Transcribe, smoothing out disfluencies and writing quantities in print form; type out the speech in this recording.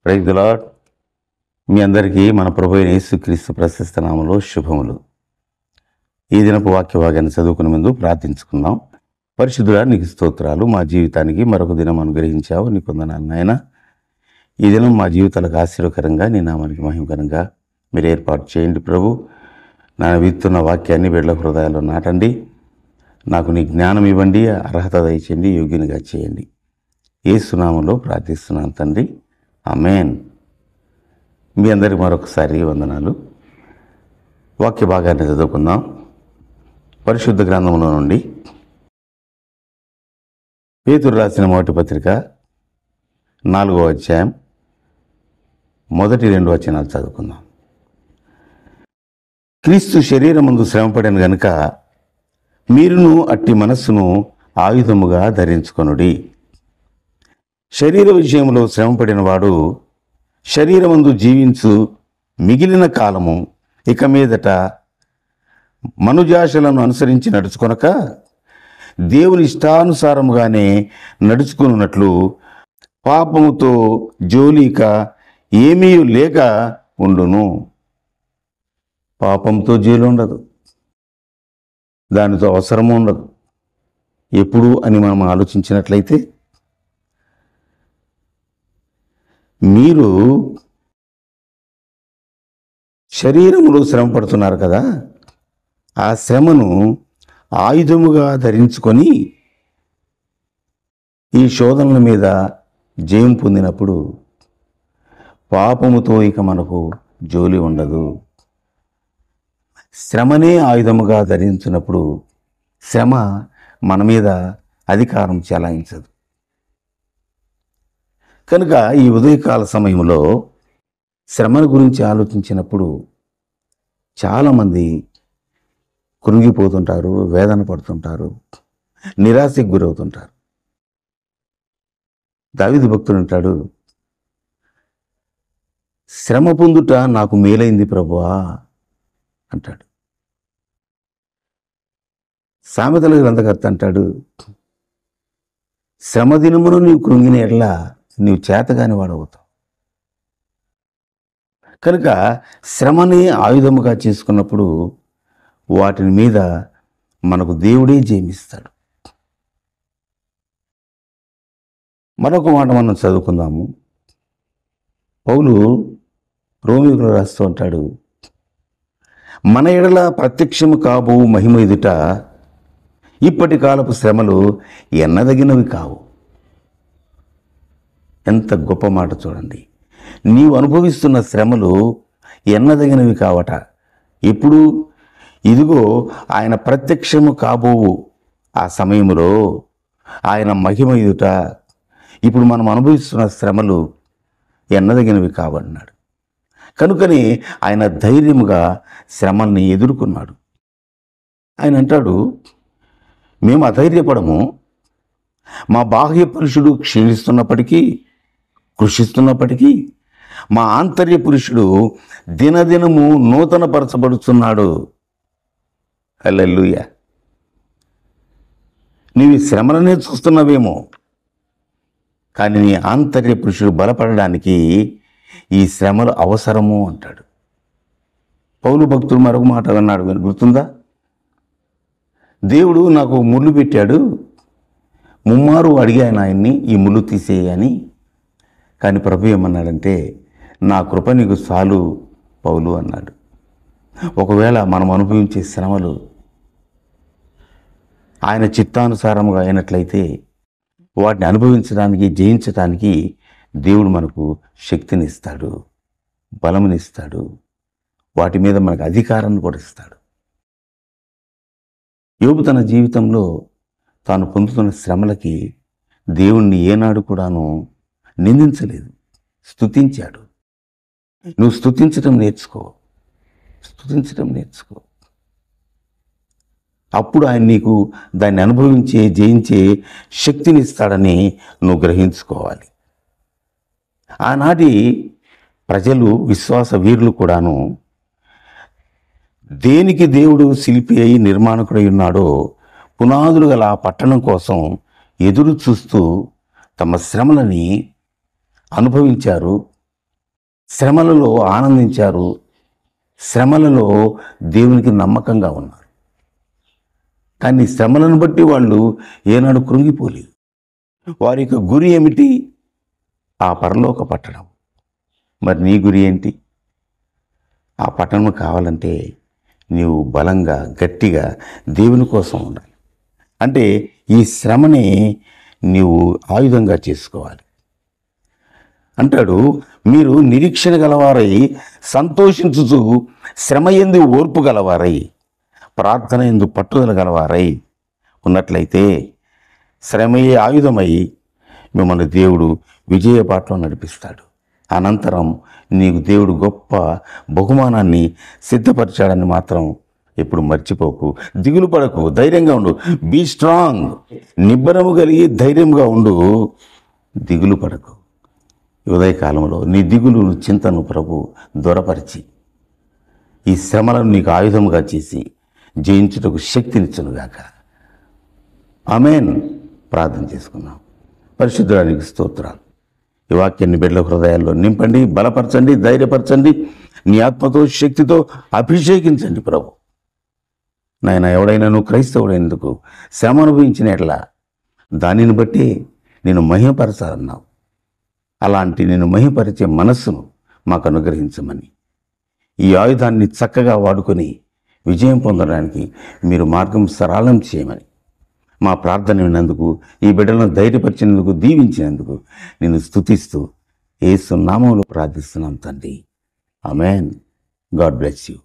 Praise the lord. మీ అందరికీ మన ప్రభు అయిన యేసుక్రీస్తు ప్రశస్త నామములో శుభములు. ఈ దినపు వాక్య భాగాన్ని చదువుకునే ముందు ప్రార్థించుకుందాం. పరిశుద్ధుడా, నీకు స్తోత్రాలు. మా జీవితానికి మరొక దినం అనుగ్రహించావు, నీకు వందనాలు నాయనా. ఈ దినం మా జీవితాలకు ఆశీర్వకరంగా, నీ నామానికి మహిమకరంగా మీరు ఏర్పాటు చేయండి ప్రభు. నా విత్తున్న వాక్యాన్ని బిడ్డల హృదయాల్లో నాటండి. నాకు నీ జ్ఞానం ఇవ్వండి, అర్హత దయచేయండి, యోగ్యునిగా చేయండి. యేసు నామములో ప్రార్థిస్తున్నాను తండ్రి, ఆమేన్. మీ అందరికి మరొకసారి వందనాలు. వాక్య భాగాన్ని చదువుకుందాం. పరిశుద్ధ గ్రంథంలో నుండి పేతురు రాసిన మొదటి పత్రిక 4వ అధ్యాయం మొదటి 2 వచనాలు చదువుకుందాం. క్రీస్తు శరీరమందు శ్రమపడిన గనుక మీరును అట్టి మనస్సును ఆయుధముగా ధరించుకొనుడి. శరీర విషయంలో శ్రమపడిన వాడు శరీరమందు జీవించు మిగిలిన కాలము ఇక మీదట మనుజాశలను అనుసరించి నడుచుకొనక దేవుని ఇష్టానుసారముగానే నడుచుకున్నట్లు పాపముతో జోలిక ఏమీ లేక ఉండును. పాపంతో జోలి ఉండదు, దానితో అవసరము ఉండదు. ఎప్పుడు అని మనం ఆలోచించినట్లయితే, మీరు శరీరములో శ్రమ పడుతున్నారు కదా, ఆ శ్రమను ఆయుధముగా ధరించుకొని ఈ శోధనల మీద జయం పొందినప్పుడు పాపముతో ఇక మనకు జోలి ఉండదు. శ్రమనే ఆయుధముగా ధరించినప్పుడు శ్రమ మన మీద అధికారం చెలాయించదు. కనుక ఈ ఉదయకాల సమయంలో శ్రమల గురించి ఆలోచించినప్పుడు చాలామంది కృంగిపోతుంటారు, వేదన పడుతుంటారు, నిరాశకు గురవుతుంటారు. దావీదు భక్తుడు అంటాడు, శ్రమ పొందుట నాకు మేలైంది ప్రభువా అంటాడు. సామెతల గ్రంథకర్త అంటాడు, శ్రమ దినమును నీవు కృంగిన ఎడల నీవు చేతగాని వాడవుతావు. కనుక శ్రమని ఆయుధముగా చేసుకున్నప్పుడు వాటిని మీద మనకు దేవుడే జయమిస్తాడు. మరొక మాట మనం చదువుకుందాము. పౌలు రోమీయులకు రాస్తూ ఉంటాడు, మన ఎడల ప్రత్యక్షము కాబో మహిమ ఎదుట ఇప్పటి కాలపు శ్రమలు ఎన్నదగినవి కావు. ఎంత గొప్ప మాట చూడండి. నీవు అనుభవిస్తున్న శ్రమలు ఎన్నదగినవి కావట. ఇప్పుడు ఇదిగో ఆయన ప్రత్యక్షము కాబోవు ఆ సమయంలో ఆయన మహిమ ఎదుట ఇప్పుడు మనం అనుభవిస్తున్న శ్రమలు ఎన్నదగినవి కావన్నాడు. కనుకని ఆయన ధైర్యముగా శ్రమల్ని ఎదుర్కొన్నాడు. ఆయన అంటాడు, మేము అధైర్యపడము. మా బాహ్య పురుషుడు క్షీణిస్తున్నప్పటికీ, కృషిస్తున్నప్పటికీ మా ఆంతర్య పురుషుడు దినదినము నూతన పరచబడుతున్నాడు. హల్లెలూయా. నీవు శ్రమలనే చూస్తున్నావేమో, కానీ నీ ఆంతర్య పురుషుడు బలపడడానికి ఈ శ్రమలు అవసరము అంటాడు. పౌలు భక్తుడు మరొక మాట అన్నాడు, గుర్తుందా? దేవుడు నాకు ముళ్ళు పెట్టాడు, ముమ్మారు అడిగాను ఆయన్ని ఈ ముళ్ళు తీసేయని. కానీ ప్రభు ఏమన్నాడంటే, నా కృప నీకు చాలు పౌలు అన్నాడు. ఒకవేళ మనం అనుభవించే శ్రమలు ఆయన చిత్తానుసారముగా అయినట్లయితే వాటిని అనుభవించడానికి, జయించడానికి దేవుడు మనకు శక్తినిస్తాడు, బలమునిస్తాడు, వాటి మీద మనకు అధికారాన్ని కూడా ఇస్తాడు. యోబు తన జీవితంలో తాను పొందుతున్న శ్రమలకి దేవుణ్ణి ఏనాడు కూడాను నిందించలేదు, స్తుతించాడు. నువ్వు స్తుతించడం నేర్చుకో, స్తుతించడం నేర్చుకో. అప్పుడు ఆయన నీకు దాన్ని అనుభవించే, జయించే శక్తినిస్తాడని నువ్వు గ్రహించుకోవాలి. ఆనాటి ప్రజలు, విశ్వాస వీరులు కూడాను దేనికి దేవుడు శిల్పి అయి నిర్మాణకుడై ఉన్నాడో పునాదులు గల ఆ పట్టణం కోసం ఎదురు చూస్తూ తమ శ్రమలని అనుభవించారు, శ్రమలలో ఆనందించారు, శ్రమలలో దేవునికి నమ్మకంగా ఉన్నారు. కానీ శ్రమలను బట్టి వాళ్ళు ఏనాడు కృంగిపోలేదు. వారి యొక్క గురి ఏమిటి? ఆ పరలోక పట్టణం. మరి నీ గురి ఏంటి? ఆ పట్టణం కావాలంటే నీవు బలంగా, గట్టిగా దేవుని కోసం ఉండాలి. అంటే ఈ శ్రమని నీవు ఆయుధంగా చేసుకోవాలి. అంటాడు, మీరు నిరీక్షణ గలవారై సంతోషించుచు శ్రమ యందు ఓర్పు గలవారై ప్రార్థన యందు పట్టుదల గలవారై ఉన్నట్లయితే శ్రమయే ఆయుధమై మిమ్మల్ని దేవుడు విజయపాఠం నడిపిస్తాడు. అనంతరం నీకు దేవుడు గొప్ప బహుమానాన్ని సిద్ధపరిచాడని మాత్రం ఎప్పుడు మర్చిపోకు. దిగులు పడకు, ధైర్యంగా ఉండు. బీ స్ట్రాంగ్, నిబ్బరము కలిగి ధైర్యంగా ఉండు, దిగులు పడకు. ఉదయకాలంలో నీ దిగులు చింతను ప్రభు దూరపరిచి ఈ శ్రమలను నీకు ఆయుధముగా చేసి జయించుటకు శక్తినిచ్చునుగాక. ఆమేన్. ప్రార్థన చేసుకున్నాం. పరిశుద్ధుడానికి స్తోత్రాలు. ఈ వాక్యాన్ని బిడ్డల హృదయాల్లో నింపండి, బలపరచండి, ధైర్యపరచండి, నీ ఆత్మతో శక్తితో అభిషేకించండి ప్రభు. నాయన, ఎవడైనా నువ్వు క్రైస్తవుడైనందుకు శ్రమ అనుభవించిన ఎట్లా దానిని బట్టి నేను మహిమపరచాలన్నావు. అలాంటి నేను మహిమపరిచే మనస్సును మాకు అనుగ్రహించమని, ఈ ఆయుధాన్ని చక్కగా వాడుకొని విజయం పొందడానికి మీరు మార్గం సరళం చేయమని, మా ప్రార్థన విన్నందుకు, ఈ బిడ్డలను ధైర్యపరిచినందుకు, దీవించినందుకు నేను స్తుతిస్తూ యేసు నామములో ప్రార్థిస్తున్నాం తండ్రి. ఆమేన్. God bless you.